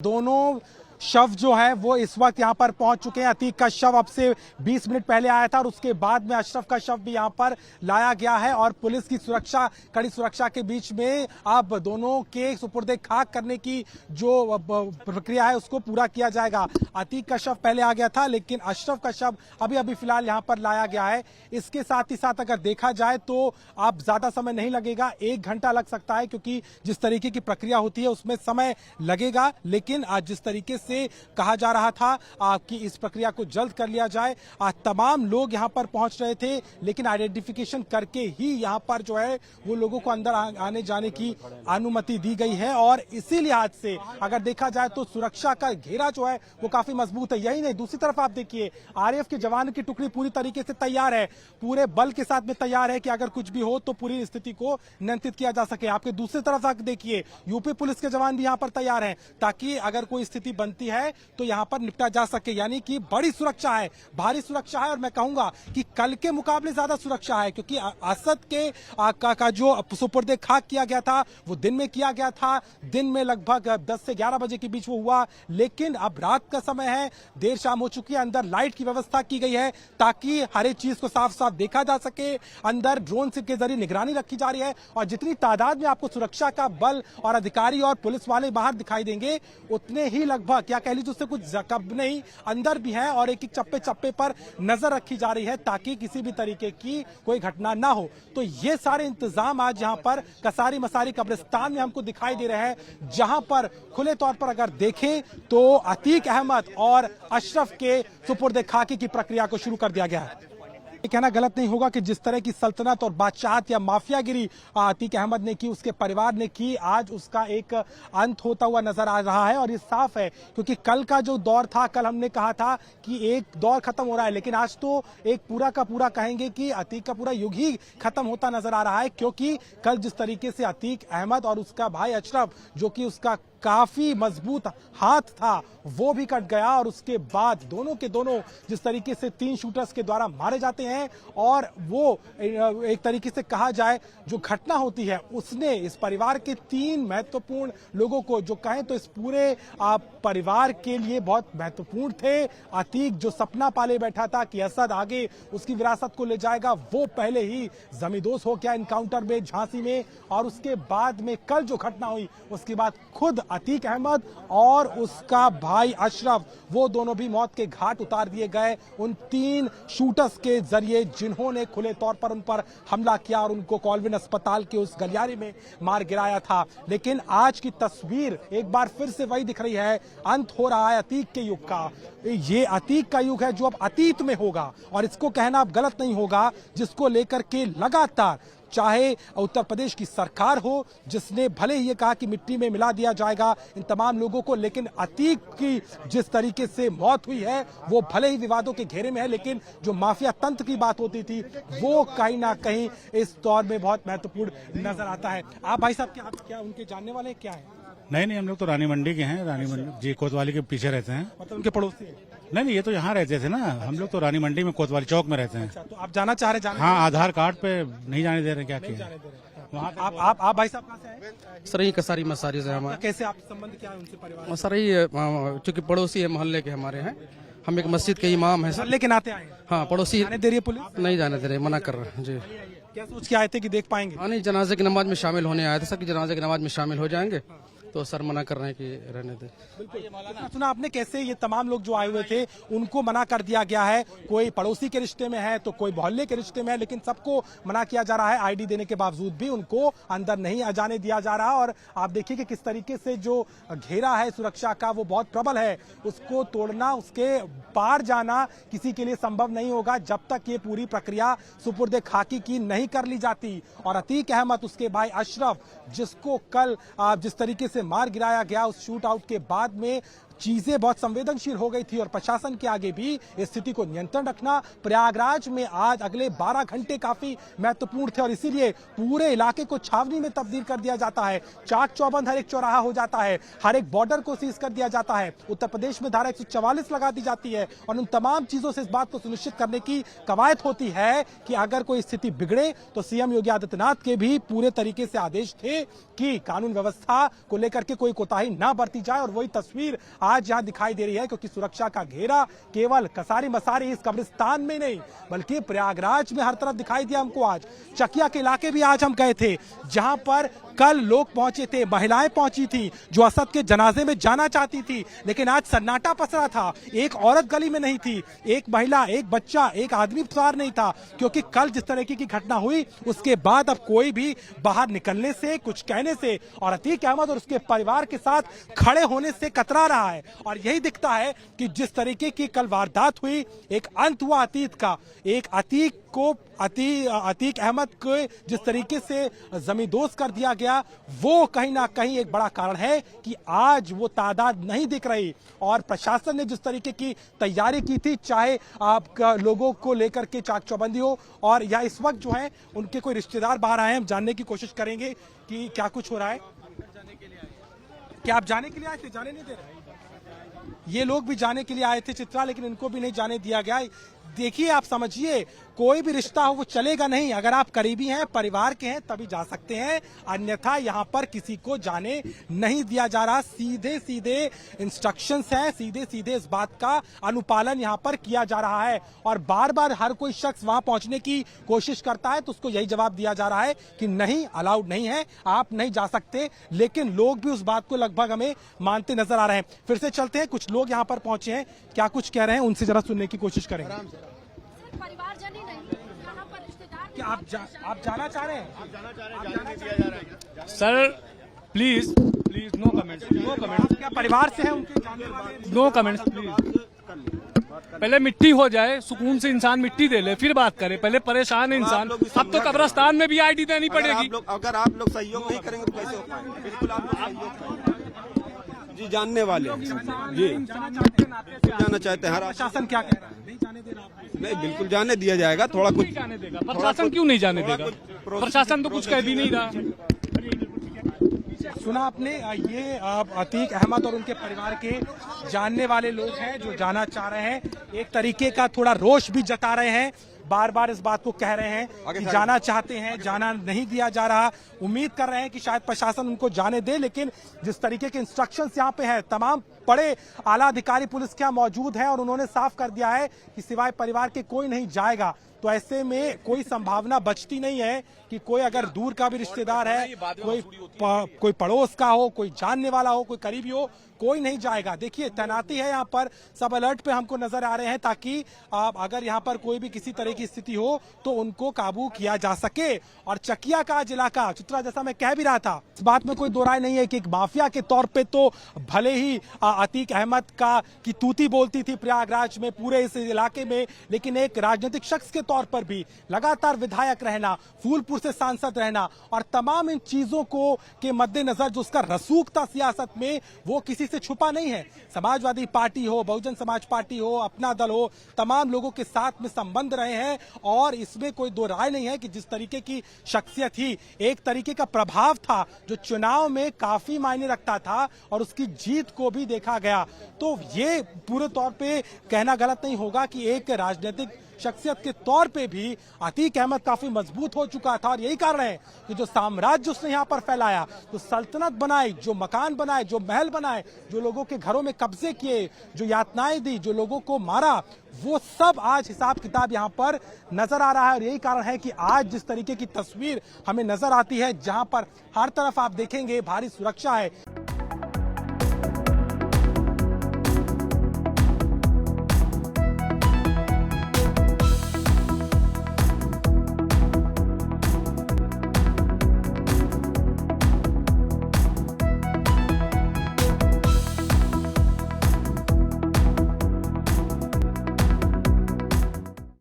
दोनों शव जो है वो इस वक्त यहाँ पर पहुंच चुके हैं। अतीक का शव अब से 20 मिनट पहले आया था और उसके बाद में अशरफ का शव भी यहाँ पर लाया गया है और पुलिस की सुरक्षा, कड़ी सुरक्षा के बीच में अब दोनों के सुपुर्दे खाक करने की जो प्रक्रिया है उसको पूरा किया जाएगा। अतीक का शव पहले आ गया था लेकिन अशरफ का शव अभी अभी फिलहाल यहाँ पर लाया गया है। इसके साथ ही साथ अगर देखा जाए तो अब ज्यादा समय नहीं लगेगा, 1 घंटा लग सकता है क्योंकि जिस तरीके की प्रक्रिया होती है उसमें समय लगेगा। लेकिन आज जिस तरीके से कहा जा रहा था कि इस प्रक्रिया को जल्द कर लिया जाए, तमाम लोग यहां पर पहुंच रहे थे लेकिन आइडेंटिफिकेशन करके ही यहां पर जो है वो लोगों को अंदर आने जाने की अनुमति दी गई है। और इसी लिहाज से अगर देखा जाए तो सुरक्षा का घेरा जो है वो काफी मजबूत है। यही नहीं, दूसरी तरफ आप देखिए आरएएफ के जवान की टुकड़ी पूरी तरीके से तैयार है, पूरे बल के साथ में तैयार है कि अगर कुछ भी हो तो पूरी स्थिति को नियंत्रित किया जा सके। आपके दूसरी तरफ आकर देखिए यूपी पुलिस के जवान भी यहां पर तैयार हैं ताकि अगर कोई स्थिति बनती है तो यहां पर निपटा जा सके। यानी कि बड़ी सुरक्षा है, भारी सुरक्षा है और मैं कहूंगा कि कल के मुकाबले ज्यादा सुरक्षा है क्योंकि असद के का जो सुपुर्दे खाक किया गया था वो दिन में किया गया था। दिन में लगभग 10 से 11 बजे के बीच वो हुआ, लेकिन अब रात का समय है, देर शाम हो चुकी है, अंदर लाइट की व्यवस्था की गई है ताकि हर एक चीज को साफ साफ देखा जा सके। अंदर ड्रोन के जरिए निगरानी रखी जा रही है और जितनी तादाद में आपको सुरक्षा का बल और अधिकारी और पुलिस वाले बाहर दिखाई देंगे उतने ही लगभग क्या कह लीजिए उससे कुछ कम नहीं अंदर भी है और एक एक चप्पे चप्पे पर नजर रखी जा रही है ताकि किसी भी तरीके की कोई घटना ना हो। तो ये सारे इंतजाम आज यहाँ पर कसारी मसारी कब्रिस्तान में हमको दिखाई दे रहे हैं, जहां पर खुले तौर पर अगर देखें तो अतीक अहमद और अशरफ के सुपुर्दे खाकी की प्रक्रिया को शुरू कर दिया गया है। ये कहना गलत नहीं होगा कि जिस तरह की सल्तनत और बादशाहत या माफियागिरी अतीक अहमद ने की, उसके परिवार ने की, आज उसका एक अंत होता हुआ नजर आ रहा है। और ये साफ है क्योंकि कल का जो दौर था, कल हमने कहा था कि एक दौर खत्म हो रहा है, लेकिन आज तो एक पूरा का पूरा कहेंगे कि अतीक का पूरा युग ही खत्म होता नजर आ रहा है। क्योंकि कल जिस तरीके से अतीक अहमद और उसका भाई अशरफ, जो कि उसका काफी मजबूत हाथ था, वो भी कट गया और उसके बाद दोनों के दोनों जिस तरीके से 3 शूटर्स के द्वारा मारे जाते हैं और वो एक तरीके से कहा जाए जो घटना होती है उसने इस परिवार के 3 महत्वपूर्ण लोगों को, जो कहें तो इस पूरे परिवार के लिए बहुत महत्वपूर्ण थे। अतीक जो सपना पाले बैठा था कि असद आगे उसकी विरासत को ले जाएगा, वो पहले ही जमींदोज हो गया एनकाउंटर में झांसी में। और उसके बाद में कल जो घटना हुई उसके बाद खुद अतीक अहमद और उसका भाई अशरफ, वो दोनों भी मौत के घाट उतार दिए गए उन 3 शूटर्स के जरिए जिन्होंने खुले तौर पर उन पर हमला किया और उनको कॉल्विन अस्पताल के उस गलियारे में मार गिराया था। लेकिन आज की तस्वीर एक बार फिर से वही दिख रही है, अंत हो रहा है अतीक के युग का। ये अतीक का युग है जो अब अतीत में होगा और इसको कहना अब गलत नहीं होगा, जिसको लेकर के लगातार चाहे उत्तर प्रदेश की सरकार हो जिसने भले ही ये कहा कि मिट्टी में मिला दिया जाएगा इन तमाम लोगों को, लेकिन अतीक की जिस तरीके से मौत हुई है वो भले ही विवादों के घेरे में है, लेकिन जो माफिया तंत्र की बात होती थी वो कहीं ना कहीं इस दौर में बहुत महत्वपूर्ण नजर आता है। आप भाई साहब क्या उनके जानने वाले क्या है? नहीं, हम लोग तो रानी मंडी के हैं, रानी मंडी जी कोतवाली के पीछे रहते हैं। मतलब उनके पड़ोसी है? नहीं, ये तो यहाँ रहते थे ना, हम लोग तो रानी मंडी में कोतवाली चौक में रहते हैं। अच्छा, तो आप जाना चाह रहे? हाँ, आधार कार्ड पे नहीं जाने दे रहे, क्या किया वहाँ? आप भाई साहब कहाँ से आए? सर ये कसारी मसारी से हमारे। कैसे आप संबंध क्या है उनसे परिवार? सर ये चूंकि पड़ोसी है, मोहल्ले के हमारे हैं, हम एक मस्जिद के इमाम हैं सर। लेकिन आते आए? हाँ, पड़ोसी। जाने दे रही है पुलिस? नहीं जाने दे रहे, मना कर रहे हैं जी। क्या सोच के आए थे कि देख पाएंगे? हाँ नहीं, जनाजे की नमाज में शामिल होने आए थे सर, कि जनाजे की नमाज में शामिल हो जाएंगे, तो सर मना कर रहे हैं कि रहने दे। बिल्कुल सुना आपने कैसे ये तमाम लोग जो आए हुए थे उनको मना कर दिया गया है। कोई पड़ोसी के रिश्ते में है तो कोई मोहल्ले के रिश्ते में है, लेकिन सबको मना किया जा रहा है। आईडी देने के बावजूद भी उनको अंदर नहीं जाने दिया जा रहा। और आप देखिए कि किस तरीके से जो घेरा है सुरक्षा का वो बहुत प्रबल है, उसको तोड़ना, उसके पार जाना किसी के लिए संभव नहीं होगा जब तक ये पूरी प्रक्रिया सुपुर्दे खाकी की नहीं कर ली जाती। और अतीक अहमद, उसके भाई अशरफ, जिसको कल जिस तरीके से मार गिराया गया उस शूट आउट के बाद में चीजें बहुत संवेदनशील हो गई थी और प्रशासन के आगे भी स्थिति को नियंत्रण रखना प्रयागराज में आज अगले 12 घंटे काफी महत्वपूर्ण थे और इसीलिए पूरे इलाके को छावनी में तब्दील कर दिया जाता है। चाक चौबंद हर एक चौराहा हो जाता है, हर एक बॉर्डर को सीज कर दिया जाता है। उत्तर प्रदेश में धारा 144 लगा दी जाती है और उन तमाम चीजों से इस बात को सुनिश्चित करने की कवायद होती है कि अगर कोई स्थिति बिगड़े तो सीएम योगी आदित्यनाथ के भी पूरे तरीके से आदेश थे कि कानून व्यवस्था को लेकर के कोई कोताही ना बरती जाए और वही तस्वीर आज यहां दिखाई दे रही है, क्योंकि सुरक्षा का घेरा केवल कसारी मसारी इस कब्रिस्तान में नहीं बल्कि प्रयागराज में हर तरफ दिखाई दिया हमको। आज चकिया के इलाके भी आज हम गए थे जहां पर कल लोग पहुंचे थे, महिलाएं पहुंची थी जो असद के जनाजे में जाना चाहती थी, लेकिन आज सन्नाटा पसरा था। एक औरत गली में नहीं थी, एक महिला, एक बच्चा, एक आदमी सवार नहीं था, क्योंकि कल जिस तरीके की घटना हुई उसके बाद अब कोई भी बाहर निकलने से, कुछ कहने से और अतीक अहमद और उसके परिवार के साथ खड़े होने से कतरा रहा है। और यही दिखता है कि जिस तरीके की कल वारदात हुई, एक अंत हुआ अतीत का, एक अतीक अहमद को जिस तरीके से जमींदोज कर दिया गया, वो कहीं ना कहीं एक बड़ा कारण है कि आज वो तादाद नहीं दिख रही। और प्रशासन ने जिस तरीके की तैयारी की थी, चाहे आप लोगों को लेकर के चाक चौबंदी हो और या इस वक्त जो है उनके कोई रिश्तेदार बाहर आए हैं, हम जानने की कोशिश करेंगे कि क्या कुछ हो रहा है। क्या आप जाने के लिए आए थे? जाने नहीं दे रहे? ये लोग भी जाने के लिए आए थे चित्रा, लेकिन इनको भी नहीं जाने दिया गया। देखिए, आप समझिए, कोई भी रिश्ता हो वो चलेगा नहीं। अगर आप करीबी हैं, परिवार के हैं, तभी जा सकते हैं, अन्यथा यहाँ पर किसी को जाने नहीं दिया जा रहा। सीधे सीधे इंस्ट्रक्शंस हैं, सीधे सीधे इस बात का अनुपालन यहाँ पर किया जा रहा है और बार बार हर कोई शख्स वहां पहुंचने की कोशिश करता है तो उसको यही जवाब दिया जा रहा है कि नहीं, अलाउड नहीं है, आप नहीं जा सकते। लेकिन लोग भी उस बात को लगभग हमें मानते नजर आ रहे हैं। फिर से चलते हैं, कुछ लोग यहाँ पर पहुंचे हैं, क्या कुछ कह रहे हैं उनसे जरा सुनने की कोशिश करेंगे। परिवारजनी नहीं, यहाँ पर रिश्तेदार। क्या आप जाना चाह रहे हैं? Sir please no comments, no comments. क्या परिवार से हैं उनके जानने वाले? No comments please. पहले मिट्टी हो जाए, सुकून से इंसान मिट्टी दे ले, फिर बात करे। पहले परेशान है इंसान। अब तो कब्रिस्तान में भी आईडी देनी पड़ेगी। अगर आप लोग सहयोग नहीं करेंगे तो कैसे हो पाएगा? बिल्कुल आप लोग सहयोग करेंगे जी, जानने वाले जी जाना चाहते हैं। हर प्रशासन क्या कह रहा है? नहीं जाने दे रहा? नहीं, बिल्कुल जाने दिया जाएगा। थोड़ा कुछ जाने देगा प्रशासन, क्यों नहीं जाने देगा? प्रशासन तो कुछ कह भी नहीं रहा। सुना आपने, ये अतीक अहमद और उनके परिवार के जानने वाले लोग हैं जो जाना चाह रहे हैं। एक तरीके का थोड़ा रोष भी जता रहे हैं, बार बार इस बात को कह रहे हैं कि जाना चाहते हैं, जाना नहीं दिया जा रहा। उम्मीद कर रहे हैं कि शायद प्रशासन उनको जाने दे, लेकिन जिस तरीके के इंस्ट्रक्शंस यहाँ पे है, तमाम बड़े आला अधिकारी पुलिस के यहाँ मौजूद हैं और उन्होंने साफ कर दिया है कि सिवाय परिवार के कोई नहीं जाएगा। तो ऐसे में कोई संभावना बचती नहीं है कि कोई अगर दूर का भी रिश्तेदार है, कोई पड़ोस का हो, कोई जानने वाला हो, कोई करीबी हो, कोई नहीं जाएगा। देखिए, तैनाती है यहाँ पर, सब अलर्ट पे हमको नजर आ रहे हैं ताकि अगर यहाँ पर कोई भी किसी तरह की स्थिति हो तो उनको काबू किया जा सके। और चकिया का इलाका, चित्रा, जैसा मैं कह भी रहा था, इस बात में कोई दो राय नहीं है कि एक माफिया के तौर पे तो भले ही अतीक अहमद की तूती बोलती थी प्रयागराज में, पूरे इस इलाके में, लेकिन एक राजनीतिक शख्स के तौर पर भी लगातार विधायक रहना, फूलपुर से सांसद रहना और तमाम इन चीजों को के मद्देनजर जो उसका रसूख था सियासत में, वो किसी से छुपा नहीं है। समाजवादी पार्टी हो, बहुजन समाज पार्टी हो, अपना दल हो, तमाम लोगों के साथ में संबंध रहे हैं और इसमें कोई दो राय नहीं है कि जिस तरीके की शख्सियत थी, एक तरीके का प्रभाव था जो चुनाव में काफी मायने रखता था और उसकी जीत को भी देखा गया। तो ये पूरे तौर पे कहना गलत नहीं होगा कि एक राजनीतिक शख्सियत के तौर पे भी अतीक अहमद काफी मजबूत हो चुका था और यही कारण है कि जो साम्राज्य उसने यहाँ पर फैलाया, जो सल्तनत बनाई, जो मकान बनाए, जो महल बनाए, जो लोगों के घरों में कब्जे किए, जो यातनाएं दी, जो लोगों को मारा, वो सब आज हिसाब किताब यहाँ पर नजर आ रहा है। और यही कारण है कि आज जिस तरीके की तस्वीर हमें नजर आती है, जहां पर हर तरफ आप देखेंगे भारी सुरक्षा है।